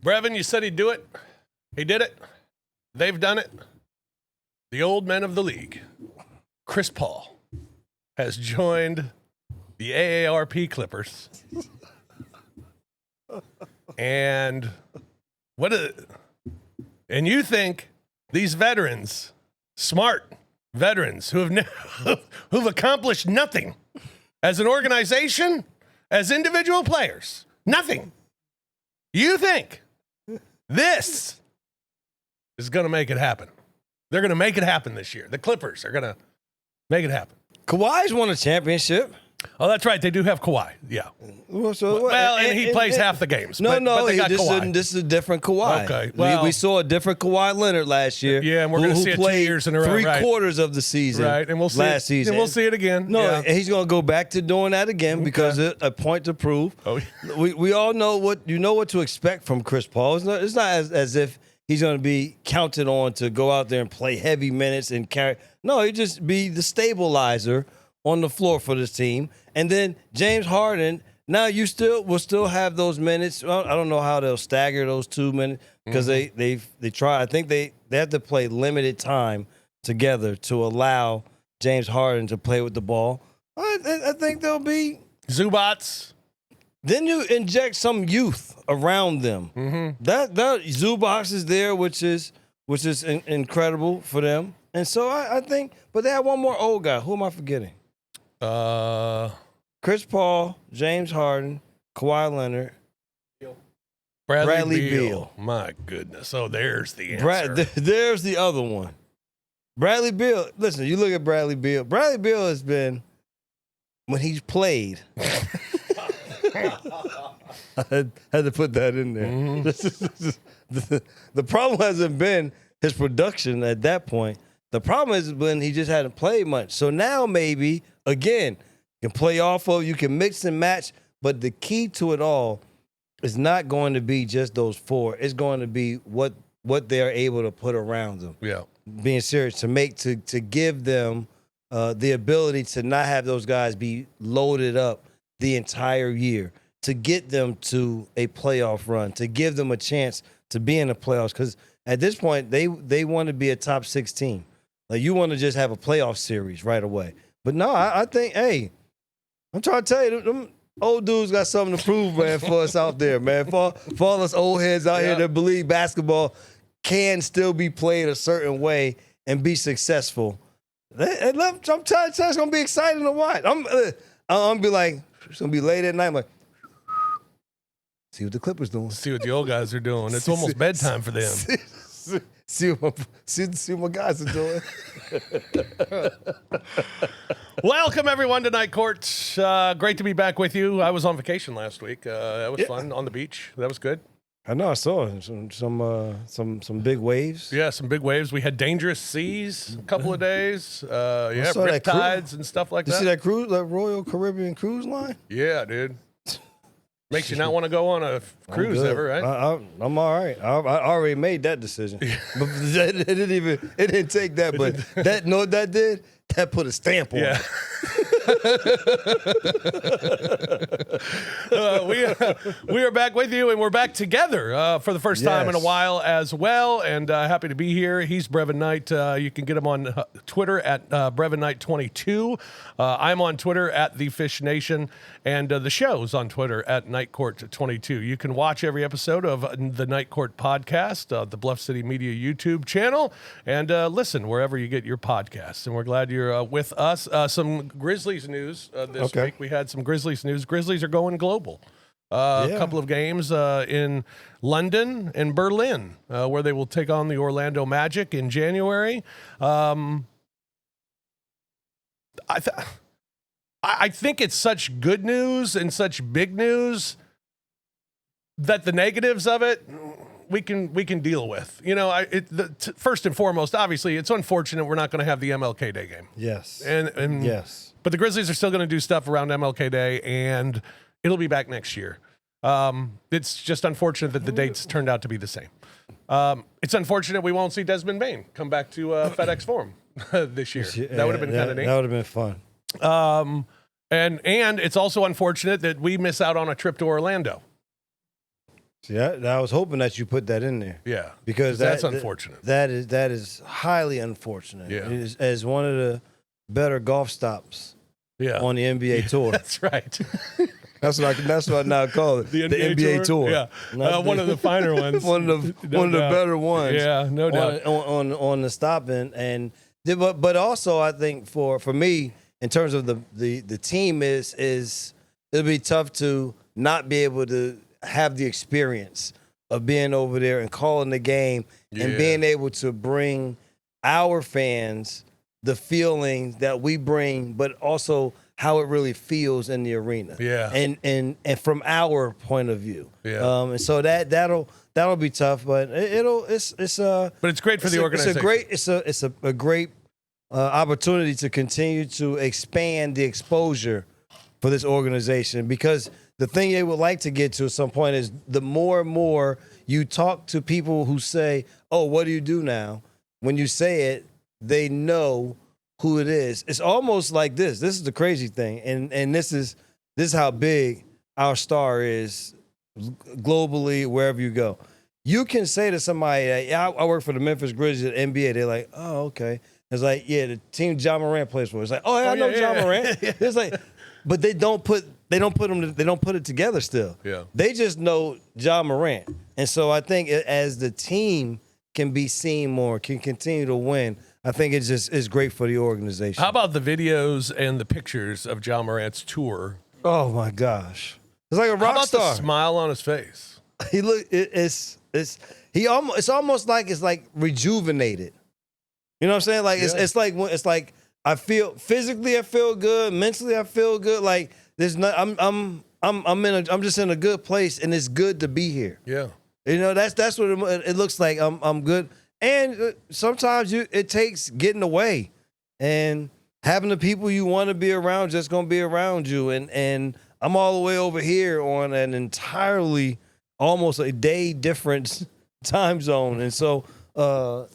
Brevin, you said he'd do it. He did it. They've done it. The old men of the league, Chris Paul, has joined the AARP Clippers. And and you think these veterans, smart veterans who've accomplished nothing as an organization, as individual players, nothing. You think this is going to make it happen? They're going to make it happen this year. The Clippers are going to make it happen. Kawhi's won a championship. Oh, that's right. They do have Kawhi. Yeah. And he plays half the games. But they got Kawhi. This is a different Kawhi. Okay. Well, we saw a different Kawhi Leonard last year. Yeah, and we're going to see it 2 years in a row. Three-quarters of the season. Right, and we'll see last season. And we'll see it again. No, yeah. and he's going to go back to doing that again because it's a point to prove. Oh. We all know what to expect from Chris Paul. It's not as if he's going to be counted on to go out there and play heavy minutes and carry. No, he'll just be the stabilizer on the floor for this team. And then James Harden, now you will still have those minutes. Well, I don't know how they'll stagger those 2 minutes because they try. I think they have to play limited time together to allow James Harden to play with the ball. I think there'll be Zubats. Then you inject some youth around them. Mm-hmm. That Zubats is there, which is incredible for them. And so I think, but they have one more old guy. Who am I forgetting? Chris Paul, James Harden, Kawhi Leonard, Bradley Beal. My goodness. Oh, there's the answer. There's the other one. Bradley Beal. Listen, you look at Bradley Beal. Bradley Beal has been, when he's played, I had to put that in there. Mm-hmm. The problem hasn't been his production at that point. The problem is when he just hadn't played much. So now maybe, again, you can play off of, you can mix and match, but the key to it all is not going to be just those 4. It's going to be what they're able to put around them. Yeah. Being serious, to give them the ability to not have those guys be loaded up the entire year, to get them to a playoff run, to give them a chance to be in the playoffs. Because at this point, they want to be a top 6 team. Like, you want to just have a playoff series right away. But no, I think, hey, I'm trying to tell you, them old dudes got something to prove, man, for us out there, man. For all us old heads out here that believe basketball can still be played a certain way and be successful. I'm trying to tell you, it's going to be exciting to watch. I'm be like, it's going to be late at night. I'm like, see what the Clippers doing. See what the old guys are doing. It's almost bedtime for them. See what my guys are doing. Welcome, everyone, to Night Court. Great to be back with you. I was on vacation last week. That was fun on the beach. That was good. I know. I saw some big waves. Yeah, some big waves. We had dangerous seas a couple of days. Riptides and stuff like that. You see that cruise, that Royal Caribbean cruise line? Yeah, dude. Makes you not want to go on a cruise ever, right? I'm all right. I already made that decision. But it didn't take that. But that, know what that did? That put a stamp on it. We are back with you, and we're back together for the first time in a while as well, and happy to be here. He's Brevin Knight. You can get him on Twitter at Brevin Knight 22. I'm on Twitter at The Fish Nation, and the show's on Twitter at Night Court 22. You can watch every episode of the Night Court podcast, the Bluff City Media YouTube channel, and listen wherever you get your podcasts. And we're glad you're with us. Some Grizzlies news this week. We had some Grizzlies news. Grizzlies are going global. A couple of games in London and Berlin, where they will take on the Orlando Magic in January. I think it's such good news and such big news that the negatives of it we can deal with. You know, first and foremost, obviously, it's unfortunate we're not going to have the MLK Day game. Yes. And yes. But the Grizzlies are still going to do stuff around MLK Day, and it'll be back next year. It's just unfortunate that the dates turned out to be the same. It's unfortunate we won't see Desmond Bane come back to FedEx Forum this year. That would have been kind of neat. That would have been fun. And it's also unfortunate that we miss out on a trip to Orlando. See, I was hoping that you put that in there. Yeah, because that's unfortunate. That is highly unfortunate. Yeah, it is, as one of the better golf stops. Yeah. On the NBA tour. That's right. That's what I now call it. The NBA tour. Yeah. One of the finer ones. one of the better ones. Yeah, no doubt. On the stop but also I think for me in terms of the team is it'll be tough to not be able to have the experience of being over there and calling the game and being able to bring our fans the feeling that we bring, but also how it really feels in the arena. Yeah. And from our point of view. Yeah. And so that'll be tough, but but it's great for the organization. It's a great opportunity to continue to expand the exposure for this organization, because the thing they would like to get to at some point is the more and more you talk to people who say, "Oh, what do you do now?" When you say it, they know who it is. It's almost like this. This is the crazy thing, and this is how big our star is globally, wherever you go. You can say to somebody, I work for the Memphis Grizzlies at NBA. They're like, oh, okay. It's like, yeah, the team John Morant plays for. It's like, oh, yeah, I know John Morant. It's like, but they don't put it together still. Yeah. They just know John Morant. And so I think as the team can be seen more, can continue to win, I think it's great for the organization. How about the videos and the pictures of John Morant's tour? Oh my gosh, it's like a rock star. How about the smile on his face? He look. It's almost like it's like rejuvenated. You know what I'm saying? Like it's like I feel physically I feel good, mentally I feel good. Like there's not. I'm just in a good place, and it's good to be here. Yeah. You know, that's what it looks like. I'm good. And sometimes it takes getting away and having the people you want to be around just going to be around you. And I'm all the way over here on an entirely almost a day different time zone. And so I'm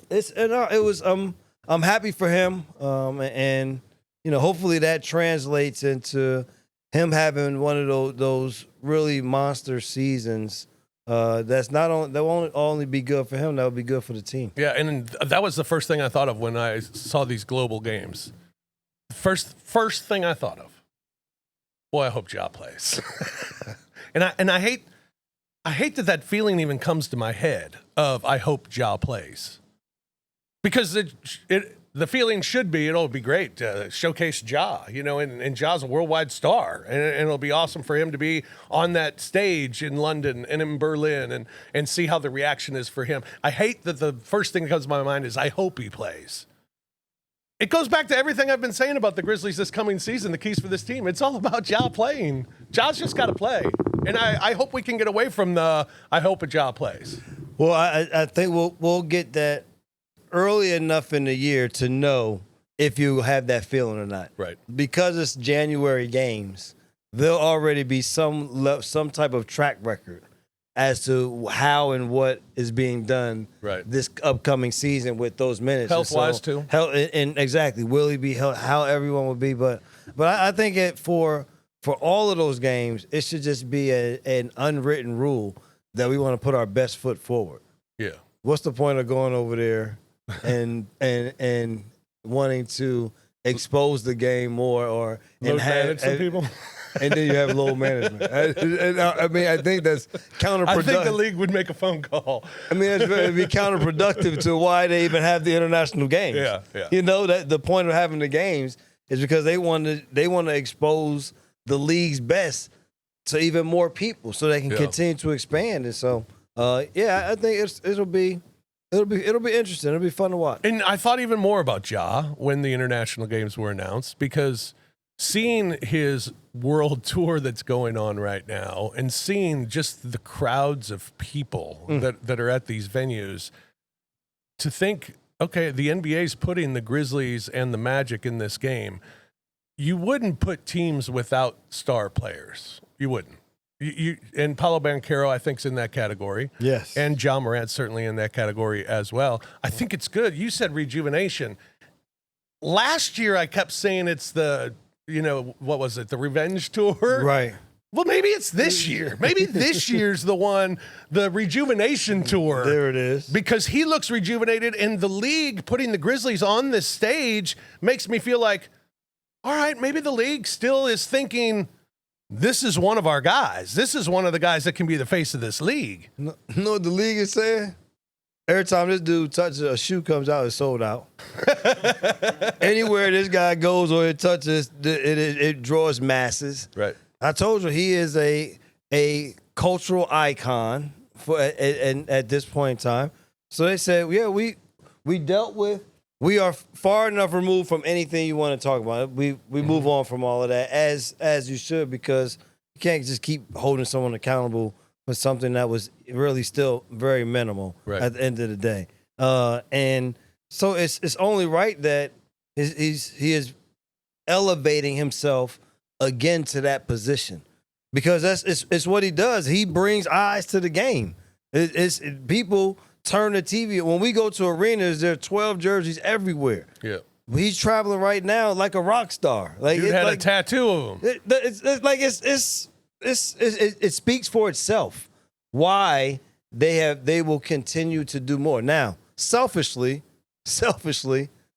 happy for him. And you know, hopefully that translates into him having one of those really monster seasons. That won't only be good for him. That would be good for the team. Yeah, and that was the first thing I thought of when I saw these global games. First thing I thought of. Boy, I hope Ja plays. and I hate that feeling even comes to my head of I hope Ja plays, because the feeling should be it'll be great to showcase Ja, you know, and Ja's a worldwide star, and it'll be awesome for him to be on that stage in London and in Berlin and see how the reaction is for him. I hate that the first thing that comes to my mind is I hope he plays. It goes back to everything I've been saying about the Grizzlies this coming season, the keys for this team. It's all about Ja playing. Ja's just got to play, and I hope we can get away from the I hope a Ja plays. Well, I think we'll get that early enough in the year to know if you have that feeling or not. Right. Because it's January games, there'll already be some type of track record as to how and what is being done this upcoming season with those minutes. Health-wise, too. And exactly. Will he be health, how everyone will be. But I think for all of those games, it should just be an unwritten rule that we want to put our best foot forward. Yeah. What's the point of going over there and wanting to expose the game more manage some people? And then you have low management. I mean, I think that's counterproductive. I think the league would make a phone call. I mean, it'd be counterproductive to why they even have the international games. Yeah. You know, that the point of having the games is because they want to expose the league's best to even more people so they can continue to expand. And so, I think it'll be interesting. It'll be fun to watch. And I thought even more about Ja when the international games were announced, because seeing his world tour that's going on right now and seeing just the crowds of people that are at these venues, to think, okay, the NBA's putting the Grizzlies and the Magic in this game. You wouldn't put teams without star players. You wouldn't. And Paolo Banchero, I think, is in that category. Yes. And John Morant's certainly in that category as well. I think it's good. You said rejuvenation. Last year, I kept saying it's the, what was it, the revenge tour? Right. Well, maybe it's this year. Maybe this year's the one, the rejuvenation tour. There it is. Because he looks rejuvenated, and the league putting the Grizzlies on this stage makes me feel like, all right, maybe the league still is thinking, this is one of our guys. This is one of the guys that can be the face of this league. You know what the league is saying? Every time this dude touches a shoe comes out, it's sold out. Anywhere this guy goes or it touches, it draws masses. Right. I told you he is a cultural icon at this point in time. So they said, yeah, we dealt with. We are far enough removed from anything you want to talk about. We move on from all of that as you should, because you can't just keep holding someone accountable for something that was really still very minimal at the end of the day. And so it's only right that he is elevating himself again to that position, because it's what he does. He brings eyes to the game. People turn the TV. When we go to arenas, there are 12 jerseys everywhere. Yeah. He's traveling right now like a rock star. Like Dude had a tattoo of him. It speaks for itself why they will continue to do more. Now, selfishly,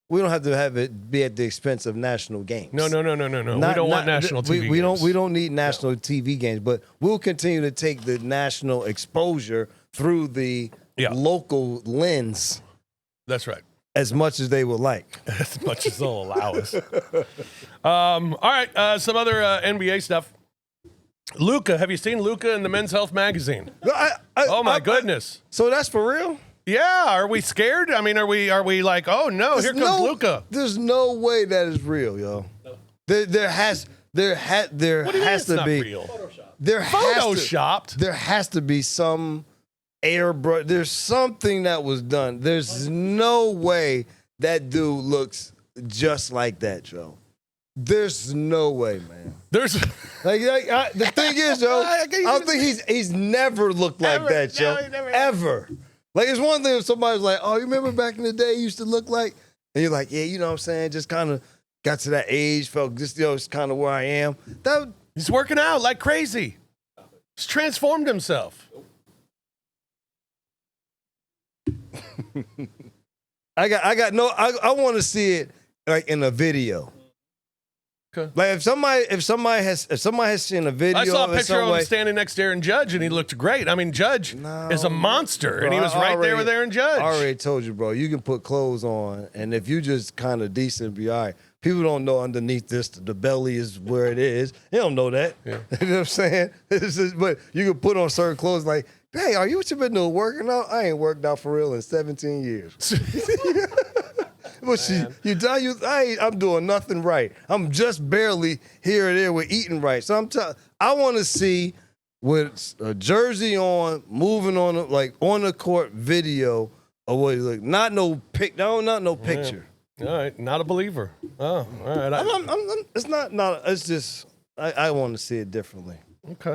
we don't have to have it be at the expense of national games. No. We don't want national TV games. We don't need national TV games, but we'll continue to take the national exposure through the local lens. That's right. As much as they would like. As much as they'll allow us. All right, some other NBA stuff. Luka, have you seen Luka in the Men's Health magazine? Oh my goodness! So that's for real? Yeah. Are we scared? I mean, are we like, oh no, here comes Luka? There's no way that is real, yo. There has to be. Real? Photoshopped. There has to be some airbrush. There's something that was done. There's no way that dude looks just like that, Joe. There's no way, man. There's the thing is, Joe, I don't think he's never looked like that, Joe. No, ever. Like, it's one thing if somebody's like, oh, you remember back in the day you used to look like, and you're like, yeah, you know what I'm saying? Just kind of got to that age, felt just, it's kind of where I am. He's working out like crazy. He's transformed himself. I want to see it like in a video. Okay. Like if somebody has seen a video, I saw a picture of him standing next to Aaron Judge, and he looked great. I mean, Judge is a monster, and he was right there with Aaron Judge. I already told you, bro. You can put clothes on, and if you just kind of decent, be all right. People don't know underneath this the belly is where it is. They don't know that. Yeah. You know what I'm saying? But you can put on certain clothes like, hey, are you what you been doing, working out? I ain't worked out for real in 17 years. Well, I'm doing nothing right. I'm just barely here or there with eating right. So I want to see with a jersey on, moving on, like on the court video of what he look. Not no picture. All right, not a believer. Oh, all right. It's not. It's just I want to see it differently. Okay.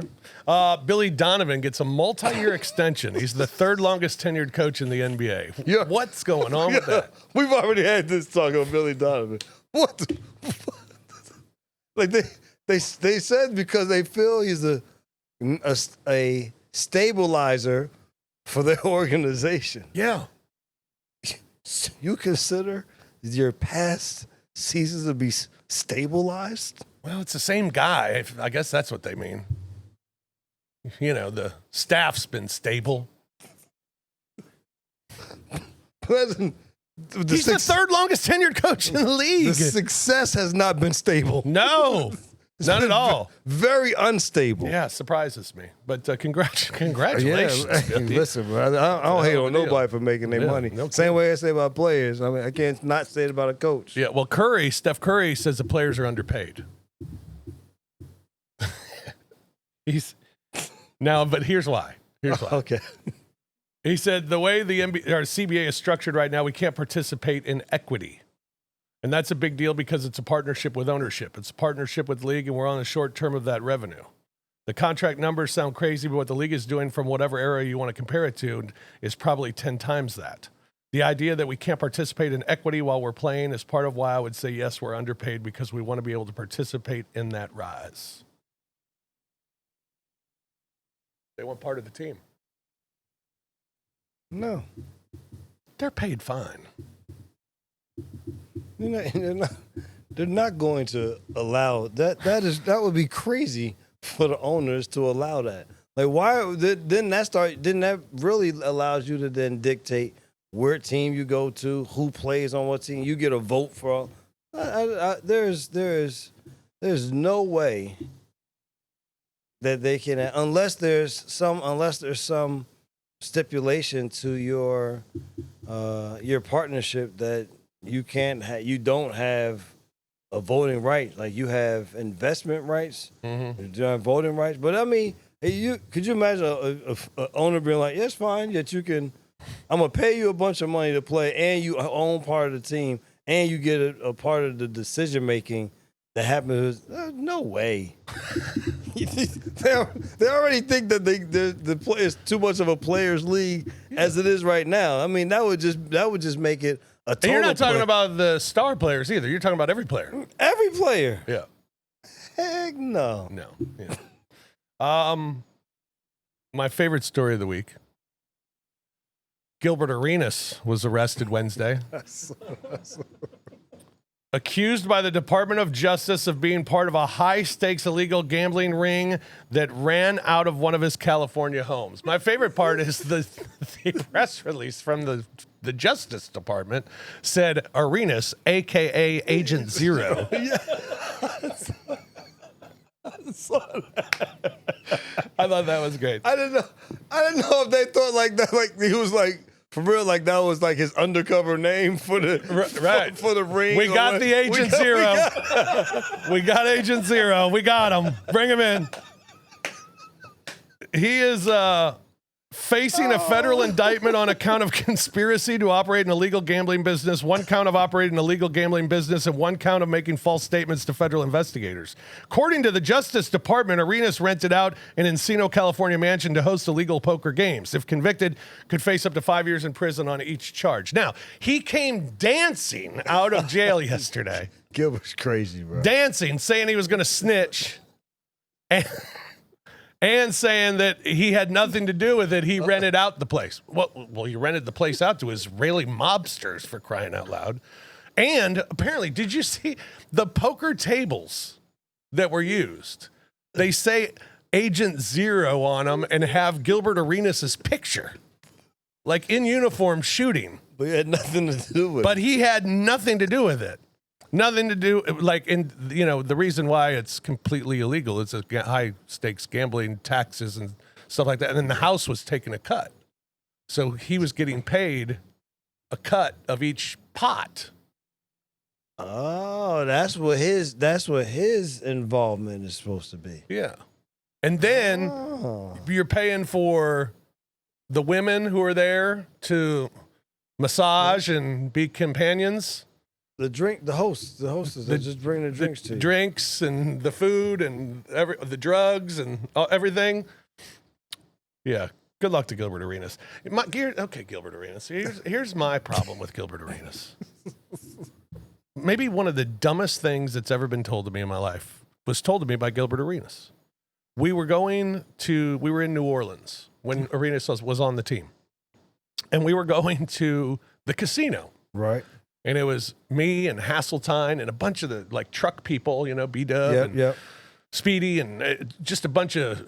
Billy Donovan gets a multi-year extension. He's the third longest tenured coach in the NBA. Yeah. What's going on with that? We've already had this talk on Billy Donovan. What? Like they said because they feel he's a stabilizer for their organization. Yeah. You consider your past seasons to be stabilized? Well, it's the same guy. I guess that's what they mean. You know, the staff's been stable. He's the third longest tenured coach in the league. The success has not been stable. No, not at all. Very unstable. Yeah, surprises me. But congratulations. Yeah, listen, bro, I don't hate on nobody for making their money. No Same way I say about players. I mean, I can't not say it about a coach. Yeah, well, Steph Curry says the players are underpaid. But here's why. Okay. He said the way the CBA is structured right now, we can't participate in equity. And that's a big deal because it's a partnership with ownership. It's a partnership with the league, and we're on the short term of that revenue. The contract numbers sound crazy, but what the league is doing from whatever era you want to compare it to is probably 10 times that. The idea that we can't participate in equity while we're playing is part of why I would say, yes, we're underpaid because we want to be able to participate in that rise. They weren't part of the team. No. They're paid fine. They're not going to allow that. That would be crazy for the owners to allow that. Like, why didn't that really allows you to then dictate where team you go to, who plays on what team? You get a vote for. There's no way that they can, unless there's some stipulation to your partnership that you don't have a voting right. Like, you have investment rights, you have voting rights. But I mean, could you imagine a owner being like, "Yes, fine, yet you can. I'm gonna pay you a bunch of money to play, and you own part of the team, and you get a part of the decision making that happens." No way. They already think that the play is too much of a players' league as it is right now. I mean, that would just make it a total. And you're not talking about the star players either. You're talking about every player. Every player. Yeah. Heck no. No. Yeah. My favorite story of the week. Gilbert Arenas was arrested Wednesday. Accused by the Department of Justice of being part of a high-stakes illegal gambling ring that ran out of one of his California homes. My favorite part is the press release from the Justice Department said Arenas, a.k.a. Agent Zero. I thought that was great. I didn't know if they thought like that, like he was like, for real, like that was like his undercover name for the for the ring. We got the Agent Zero. We got Agent Zero. We got him. Bring him in. He is facing a federal indictment on account of conspiracy to operate an illegal gambling business, one count of operating an illegal gambling business, and one count of making false statements to federal investigators. According to the Justice Department, Arenas rented out an Encino, California mansion to host illegal poker games. If convicted, could face up to 5 years in prison on each charge. Now, he came dancing out of jail yesterday. Gilbert's crazy, bro. Dancing, saying he was going to snitch. And saying that he had nothing to do with it. He rented out the place. Well, he rented the place out to Israeli mobsters, for crying out loud. And apparently, did you see the poker tables that were used? They say Agent Zero on them and have Gilbert Arenas' picture, like in uniform shooting. But he had nothing to do with it. But he had nothing to do with it. Nothing to do, like, in, you know, the reason why it's completely illegal, it's a high stakes gambling, taxes and stuff like that. And then the house was taking a cut. So he was getting paid a cut of each pot. Oh, that's what his involvement is supposed to be. Yeah. And then you're paying for the women who are there to massage and be companions. The hostess, they just bring the drinks to you. Drinks and the food and the drugs and everything. Yeah. Good luck to Gilbert Arenas. Gilbert Arenas. Here's my problem with Gilbert Arenas. Maybe one of the dumbest things that's ever been told to me in my life was told to me by Gilbert Arenas. We were in New Orleans when Arenas was on the team. And we were going to the casino. Right. And it was me and Hasseltine and a bunch of the like truck people, you know, B-Dub and Speedy and just a bunch of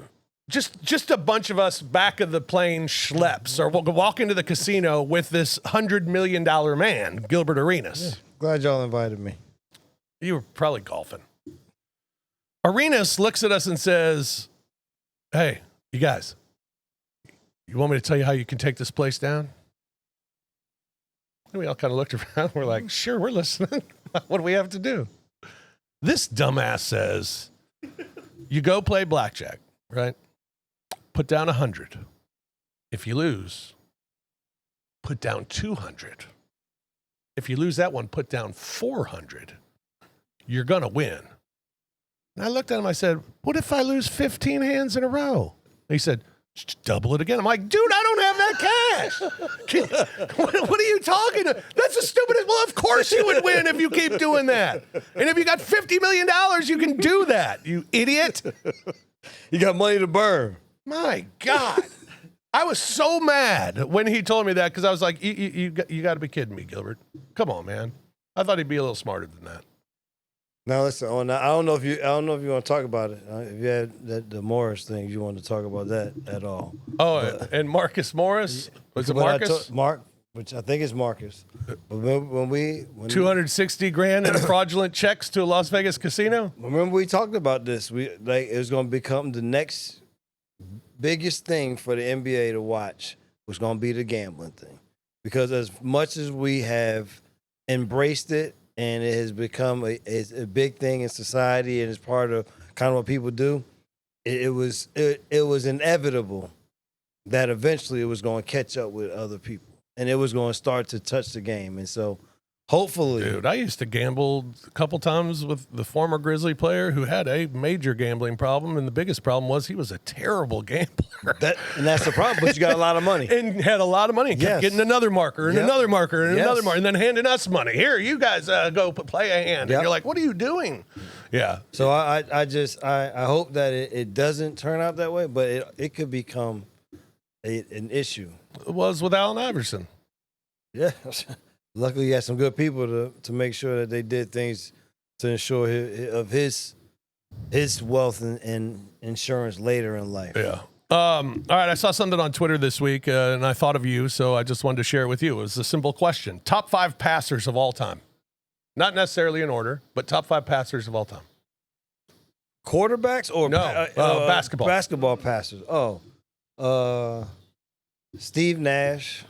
us back of the plane schleps, or we'll walk into the casino with this $100 million man, Gilbert Arenas. Yeah, glad y'all invited me. You were probably golfing. Arenas looks at us and says, "Hey, you guys, you want me to tell you how you can take this place down?" And we all kind of looked around. We're like, "Sure, we're listening. What do we have to do?" This dumbass says, "You go play blackjack, right? Put down 100. If you lose, put down 200. If you lose that one, put down 400. You're going to win." And I looked at him. I said, "What if I lose 15 hands in a row?" And he said, "Just double it again." I'm like, "Dude, I don't have that cash." What are you talking about? That's the stupidest. Well, of course you would win if you keep doing that. And if you got $50 million, you can do that, you idiot. You got money to burn. My God. I was so mad when he told me that because I was like, you got to be kidding me, Gilbert. Come on, man. I thought he'd be a little smarter than that. Now listen, I don't know if you want to talk about it. If you had the Morris thing, you want to talk about that at all? Oh, and Marcus Morris was it Marcus? Mark, which I think is Marcus. When 260 grand in fraudulent checks to a Las Vegas casino. Remember we talked about this. It was going to become the next biggest thing for the NBA to watch was going to be the gambling thing, because as much as we have embraced it and it has become a big thing in society and it's part of kind of what people do, it was inevitable that eventually it was going to catch up with other people and it was going to start to touch the game. And so hopefully, dude, I used to gamble a couple times with the former Grizzly player who had a major gambling problem, and the biggest problem was he was a terrible gambler. And that's the problem. But you got a lot of money, and had a lot of money. And kept getting another marker and another marker and another marker, and then handing us money. Here, you guys go play a hand. And you're like, what are you doing? Yeah. So I hope that it doesn't turn out that way, but it could become an issue. It was with Allen Iverson. Yeah. Luckily, he had some good people to make sure that they did things to ensure his wealth and insurance later in life. Yeah. All right. I saw something on Twitter this week, and I thought of you, so I just wanted to share it with you. It was a simple question: top 5 passers of all time, not necessarily in order, but top 5 passers of all time. Quarterbacks or no basketball? Basketball passers. Oh, Steve Nash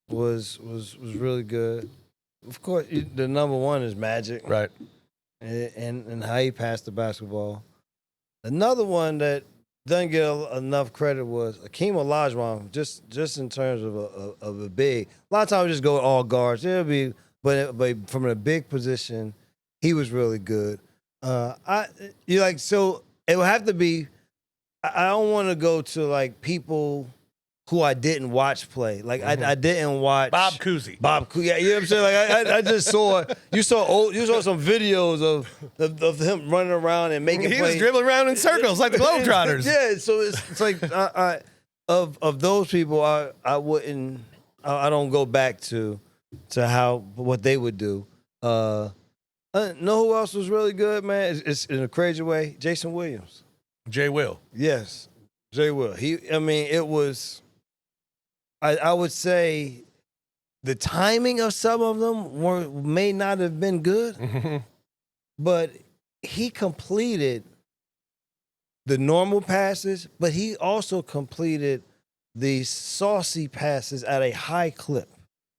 was really good. Of course, the number one is Magic, right? And how he passed the basketball. Another one that doesn't get enough credit was Akeem Olajuwon, just in terms of a big. A lot of times we just go with all guards. But from a big position, he was really good. So it would have to be. I don't want to go to like people who I didn't watch play. Like I didn't watch Bob Cousy. Yeah, you know what I'm saying? Like I just saw you saw some videos of him running around and making plays. He was dribbling around in circles like the Globetrotters. Yeah, so it's like of those people I don't go back to what they would do. Know who else was really good, man? It's in a crazy way. Jason Williams. Jay Will. Yes. Jay Will. It was I would say the timing of some of them may not have been good, but he completed the normal passes, but he also completed the saucy passes at a high clip.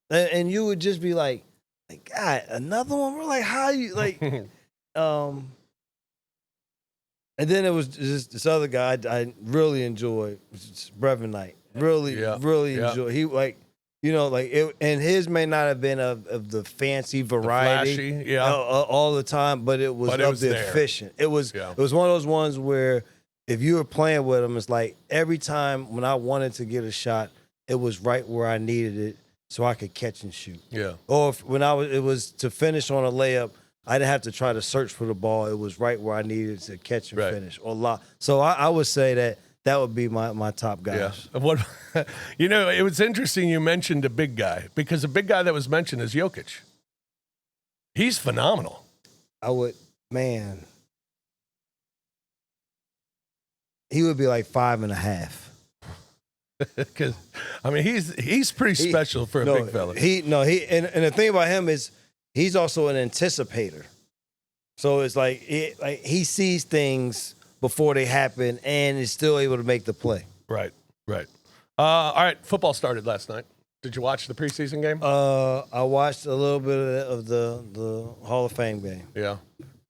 And you would just be like, God, another one? We're like, how you like and then it was just this other guy I really enjoyed, which is Brevin Knight. Really enjoyed. He and his may not have been of the fancy variety, flashy, all the time, but it was efficient. It was one of those ones where if you were playing with him, it's like every time when I wanted to get a shot, it was right where I needed it, so I could catch and shoot. Yeah. Or it was to finish on a layup. I didn't have to try to search for the ball. It was right where I needed to catch and finish. So I would say that would be my top guys. Yeah. It was interesting you mentioned a big guy, because a big guy that was mentioned is Jokic. He's phenomenal. He would be like 5.5. Because he's pretty special for a big fella. And the thing about him is he's also an anticipator. So it's like he sees things before they happen and is still able to make the play. Right. All right, football started last night. Did you watch the preseason game? I watched a little bit of the Hall of Fame game. Yeah.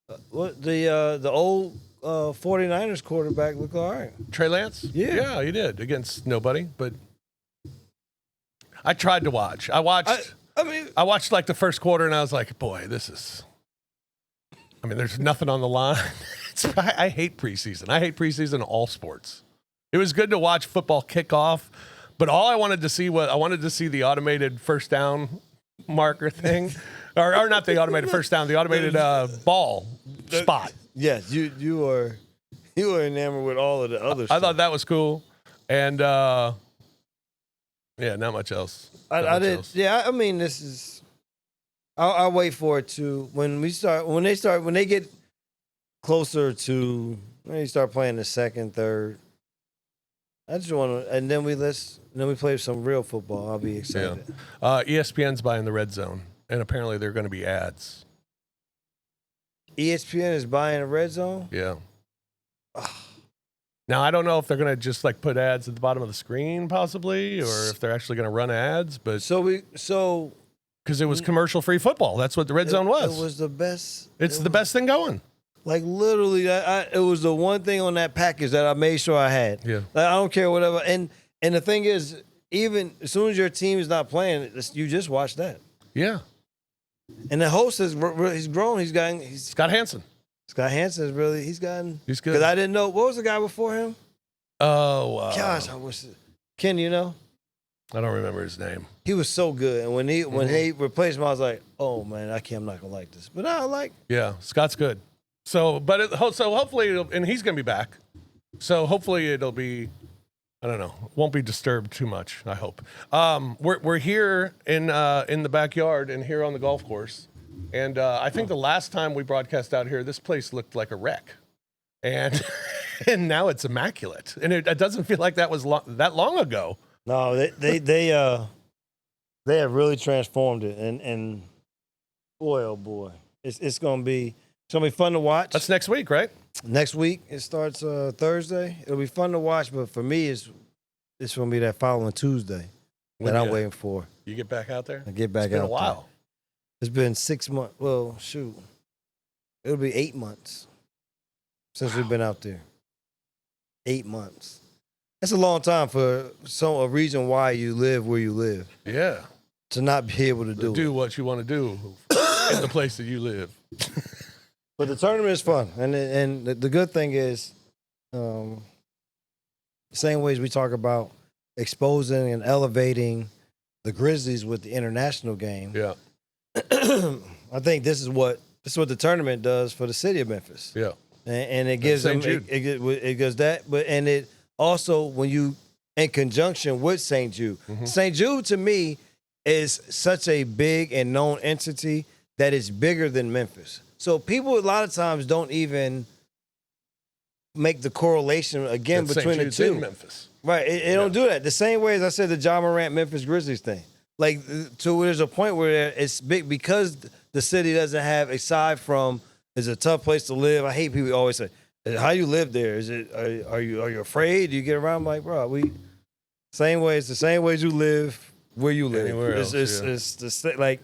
The old 49ers quarterback looked all right. Trey Lance? Yeah, he did against nobody, but I tried to watch. I watched like the first quarter and I was like, boy, there's nothing on the line. I hate preseason. I hate preseason all sports. It was good to watch football kick off, but all I wanted to see the automated first down marker thing, or not the automated first down, the automated ball spot. Yes, you are. You were enamored with all of the other stuff. I thought that was cool. And, yeah, not much else. I did. Yeah, I mean, this is. I'll wait for it to when they get closer to when they start playing the second, third. I just want to, and then we play some real football. I'll be excited. Yeah. ESPN's buying the Red Zone, and apparently they're going to be ads. ESPN is buying the Red Zone? Yeah. Now, I don't know if they're going to just like put ads at the bottom of the screen, possibly, or if they're actually going to run ads. But because it was commercial-free football, that's what the Red Zone was. It was the best. It's the best thing going. Like literally, it was the one thing on that package that I made sure I had. Yeah. Like, I don't care whatever. And the thing is, even as soon as your team is not playing, you just watch that. Yeah. And the host he's grown. Scott Hansen. Scott Hansen is really he's good. Because I didn't know what was the guy before him. Oh, gosh, I wish Ken, you know. I don't remember his name. He was so good, and when he replaced him, I was like, oh man, I'm not gonna like this. But I like. Yeah, Scott's good. So, hopefully, and he's going to be back. So hopefully it'll be, I don't know, won't be disturbed too much. I hope. We're here in the backyard and here on the golf course, and I think the last time we broadcast out here, this place looked like a wreck, and and now it's immaculate, and it doesn't feel like that was that long ago. No, they have really transformed it, and boy, oh boy, it's gonna be. It's going to be fun to watch. That's next week, right? Next week. It starts Thursday. It'll be fun to watch, but for me, it's going to be that following Tuesday that I'm waiting for. You get back out there? I get back out there. It's been a while. It's been 6 months. Well, shoot. It'll be 8 months since we've been out there. 8 months. That's a long time for a reason why you live where you live. Yeah. To not be able to do what you want to do in the place that you live. But the tournament is fun, and the good thing is, same ways we talk about exposing and elevating the Grizzlies with the international game. Yeah, I think this is what the tournament does for the city of Memphis. Yeah, and it gives them it gives that, but and it also when you in conjunction with St. Jude. St. Jude to me is such a big and known entity that is bigger than Memphis. So people a lot of times don't even make the correlation again between the two. In Memphis. Right. It don't do that. The same way as I said the John Morant Memphis Grizzlies thing. Like, so there's a point where it's big because the city doesn't have, aside from it's a tough place to live. I hate people always say, how you live there? Is it are you afraid? Do you get around? I'm like, bro, the same ways you live where you live. Anywhere else, it's the like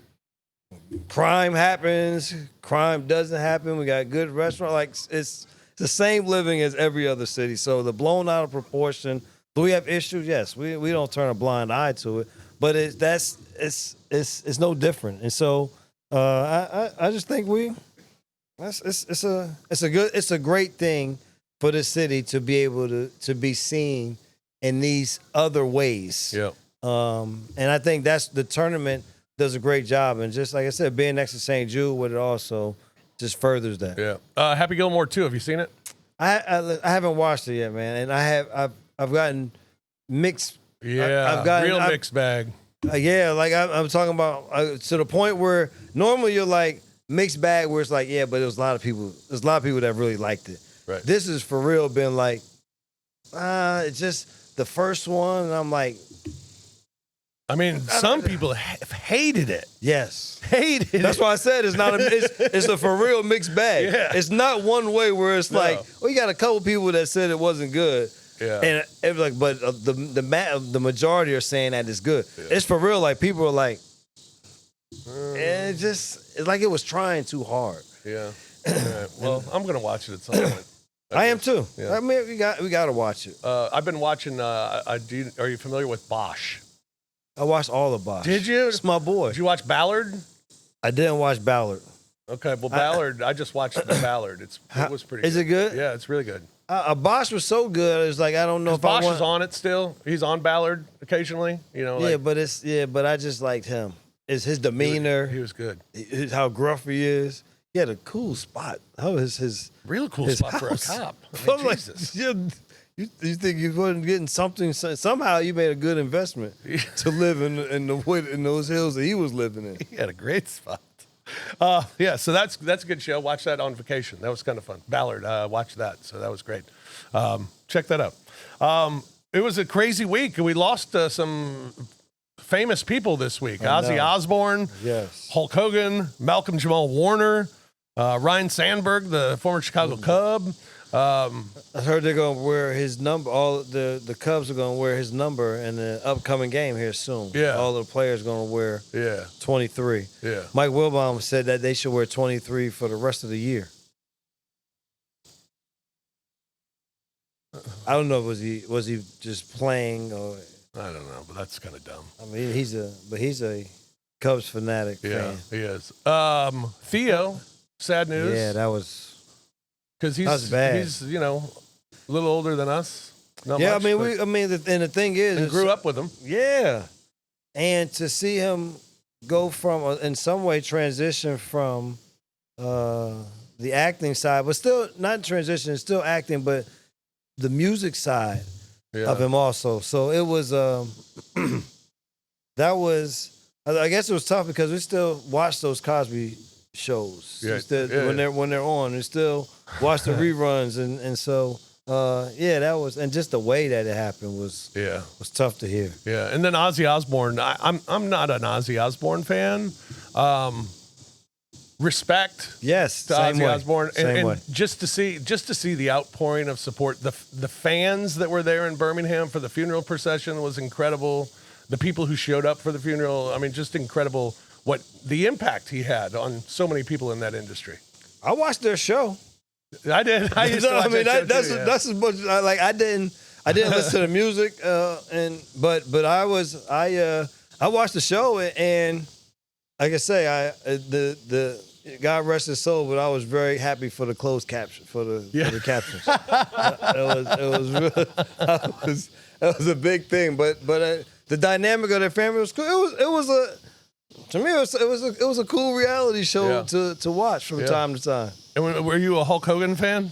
crime happens, crime doesn't happen. We got good restaurant. Like it's the same living as every other city. So the blown out of proportion. Do we have issues? Yes. We don't turn a blind eye to it, but it's no different. And so I just think it's a great thing for the city to be able to be seen in these other ways. Yeah. And I think that's the tournament does a great job. And just like I said, being next to St. Jude with it also just furthers that. Yeah. Happy Gilmore 2. Have you seen it? I haven't watched it yet, man. And I've gotten mixed. Yeah. Real mixed bag. Yeah. Like I'm talking about to the point where normally you're like mixed bag where it's like, yeah, but there's a lot of people that really liked it. Right. This is for real been like, it's just the first one. And I'm like, I mean, some people have hated it. Yes. Hated it. That's why I said it's a for real mixed bag. Yeah. It's not one way where it's like, well, you got a couple people that said it wasn't good. Yeah. And it was like, but the majority are saying that it's good. Yeah. It's for real. Like people are like, it's like it was trying too hard. Yeah. Right. Well, I'm gonna watch it at some point. I am too. Yeah. I mean, we got to watch it. I've been watching. Are you familiar with Bosch? I watched all of Bosch. Did you? It's my boy. Did you watch Ballard? I didn't watch Ballard. Okay, well, Ballard. I just watched the Ballard. It was pretty. Is it good? Yeah, it's really good. Bosch was so good. It's like I don't know if Bosch is on it still. He's on Ballard occasionally. You know. Yeah, but I just liked him. It's his demeanor. He was good. How gruff he is. he had a cool spot. That was his real cool his spot house. for a cop. I I'm mean, like, Jesus. you think you wasn't getting something? Somehow you made a good investment to live in those hills that he was living in. He had a great spot. Yeah, so that's a good show. Watch that on vacation. That was kind of fun. Ballard, watch that. So that was great. Check that out. It was a crazy week. We lost some famous people this week. Ozzy Osbourne, Yes. Hulk Hogan, Malcolm Jamal Warner, Ryan Sandberg, the former Chicago Cub. I heard they're gonna wear his number. All the Cubs are gonna wear his number in the upcoming game here soon. Yeah. All the players gonna wear 23. Yeah. Mike Wilbon said that they should wear 23 for the rest of the year. I don't know. Was he just playing or? I don't know, but that's kind of dumb. I mean, he's a Cubs fanatic Yeah, fan. he is. Theo, sad news. Yeah, that was. Because That's bad. he's a little older than us. Not Yeah, much, I but- mean, and the thing is, and grew up with him. Yeah, and to see him go from, in some way, transition from the acting side, but still not transition, still acting, but the music side of him also. So it was, that was, I guess it was tough because we still watch those Cosby shows. Yeah, When they're on, we still watch the reruns, and so that was, and just the way that it happened was tough to hear. Yeah, and then Ozzy Osbourne. I'm not an Ozzy Osbourne fan. Respect, Yes, to same Ozzy way. Osbourne, Same and way. just to see the outpouring of support. The fans that were there in Birmingham for the funeral procession was incredible. The people who showed up for the funeral, I mean, just incredible. What the impact he had on so many people in that industry. I watched their show. I did. I used to watch that's show too, that's as much. I didn't listen to the music, but I watched the show, and like I say, the God rest his soul, but I was very happy for the closed caption for the captions. It was a big thing, but the dynamic of their family was cool. To me, it was a cool reality show to watch from time to time. And were you a Hulk Hogan fan?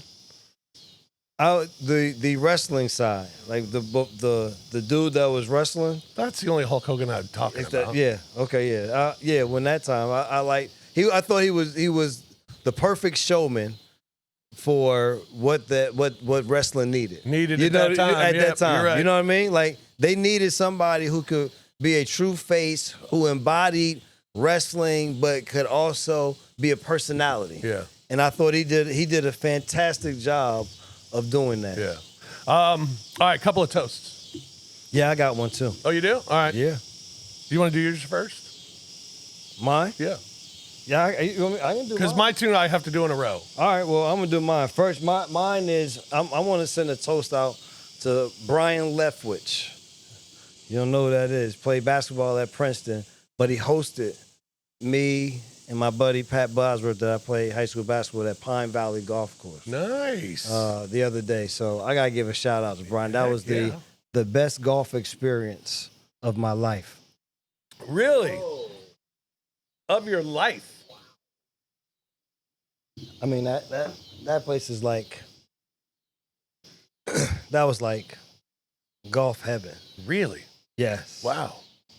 The wrestling side, like the dude that was wrestling. That's the only Hulk Hogan I'm talking about. When that time, I thought he was the perfect showman for what wrestling needed. At that time. You're right. You know what I mean? Like they needed somebody who could be a true face, who embodied wrestling, but could also be a personality. Yeah. And I thought he did a fantastic job of doing that. Yeah. All right, couple of toasts. Yeah, I got one too. Oh, you do? All right. Yeah. Do you want to do yours first? Mine? Yeah. Yeah, I can do Because my two I have to do in a row. All right, well, I'm going to do mine. First, mine is, I want to send a toast out to Brian Leftwich. You don't know who that is. Played basketball at Princeton, but he hosted me and my buddy Pat Bosworth that I played high school basketball at Pine Valley Golf Course. Nice. The other day. So I got to give a shout out to Brian. That was the best golf experience of my life. Really? Of your life? I mean, that place is like, that was like golf heaven. Really? Yes. Wow.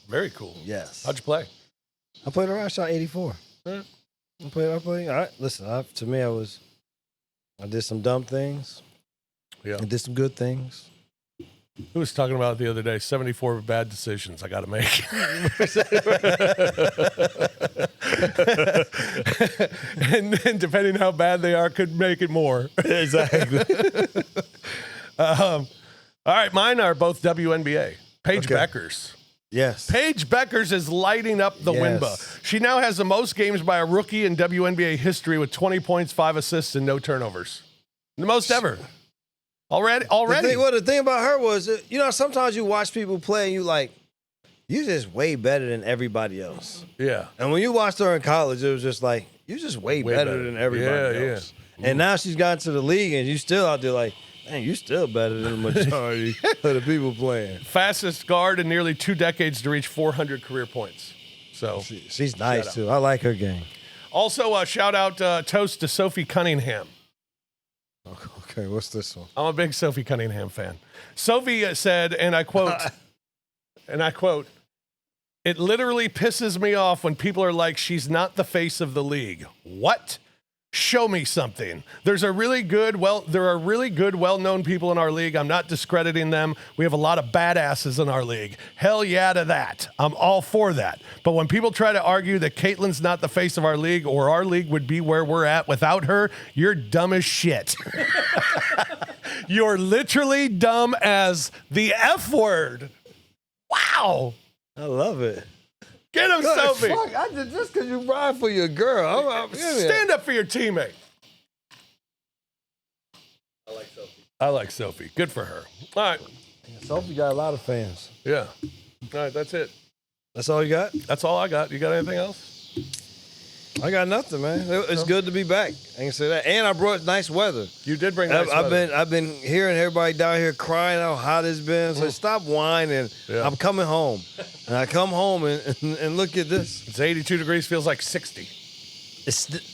Very cool. Yes. How'd you play? I played around, shot 84. Yeah. I played. All right, listen, to me, I did some dumb things. Yeah. I did some good things. Who was talking about it the other day? 74 bad decisions I got to make. and depending how bad they are, could make it more. Exactly. All right, mine are both WNBA. Paige Beckers. Yes. Paige Beckers is lighting up the WNBA. She now has the most games by a rookie in WNBA history with 20 points, 5 assists, and no turnovers. The most ever. Already. The thing about her was, sometimes you watch people play and you're just way better than everybody else. Yeah. And when you watched her in college, it was just like, you're just way better than everybody else. Yeah. And now she's gotten to the league and you still out there like, man, you still better than the majority of the people playing. Fastest guard in nearly 2 decades to reach 400 career points. So she's nice too. I like her game. Also, shout out toast to Sophie Cunningham. Okay, what's this one? I'm a big Sophie Cunningham fan. Sophie said, and I quote, "It literally pisses me off when people are like, she's not the face of the league." What? Show me something. There are really good, well-known people in our league. I'm not discrediting them. We have a lot of badasses in our league. Hell yeah to that. I'm all for that. But when people try to argue that Caitlin's not the face of our league or our league would be where we're at without her, you're dumb as shit. You're literally dumb as the F word. Wow. I love it. Get him, Sophie. Fuck, just because you ride for your girl. Stand up for your teammate. I like Sophie. Good for her. All right. Sophie got a lot of fans. Yeah. All right, that's it. That's all you got? That's all I got. You got anything else? I got nothing, man. It's good to be back. I can say that. And I brought nice weather. You did bring nice weather. I've been hearing everybody down here crying how hot it's been. So stop whining. Yeah. I'm coming home. And I come home and look at this. It's 82 degrees, feels like 60.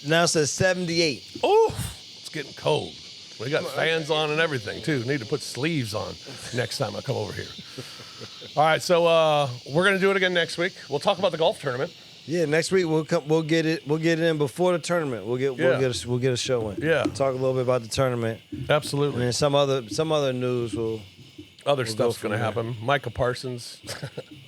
Now it says 78. Oh, it's getting cold. We got fans on and everything, too. Need to put sleeves on next time I come over here. All right, so we're going to do it again next week. We'll talk about the golf tournament. Yeah, next week we'll get it in before the tournament. We'll get a show in. Yeah. Talk a little bit about the tournament. Absolutely. And then some other news Other stuff's going to happen. Micah Parsons,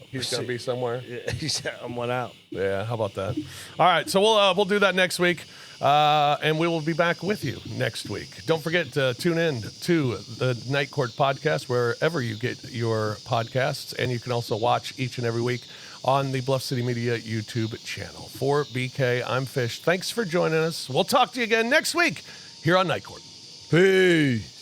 he's going to be somewhere. Yeah, I'm one out. Yeah, how about that? All right, so we'll do that next week, and we will be back with you next week. Don't forget to tune in to the Night Court podcast wherever you get your podcasts, and you can also watch each and every week on the Bluff City Media YouTube channel. For BK, I'm Fish. Thanks for joining us. We'll talk to you again next week here on Night Court. Peace.